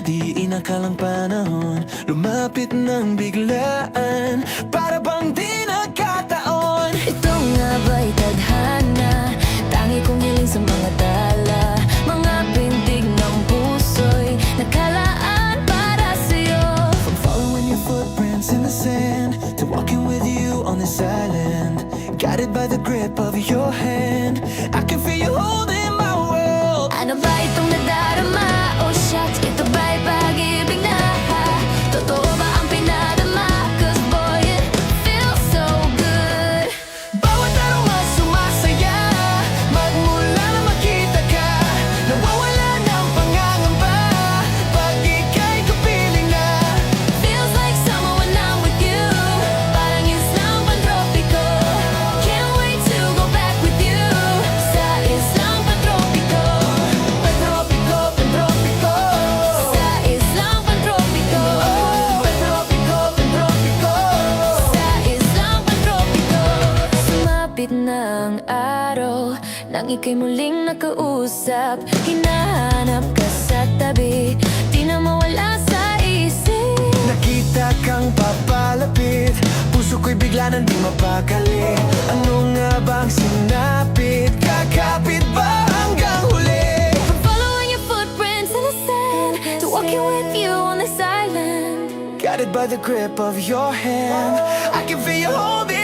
di inakalang panahon, lumapit ng biglaan, para bang di nagkataon. Ito nga ba'y tadhana? Tangi kong hiling sa mga tala, mga pintig ng puso'y nakalaan para sa'yo. From following your footprints in the sand to walking with you on this island, guided by the grip of your hand, I can feel you holding my world. Ano ba itong nadarama? Oh shucks, ito ba'y pag-ibig na? Totoo ba ang pinadama? Cause boy, it feels so good. Bawat araw mas sumasaya, magmula na makita ka, nawawala ng pangangamba pag ika'y kapiling na. Feels like summer when I'm with you, parang islang pantropiko. Can't wait to go back with you, sa islang pantropiko. Pantropiko, pantropiko, Sa islang pantropiko. pantropiko, pantropiko. Sa islang pantropiko. Sumapit na ang araw nang ika'y muling nakausap. Hinahanap ka sa tabi, di na mawala sa isip. Nakita kang papalapit, puso ko'y bigla nang di mapakali. Ano nga bang sinapit? Kakapit ba hanggang huli? From following your footprints in the sand to walking with you on this island. Guided by the grip of your hand, I can feel you holding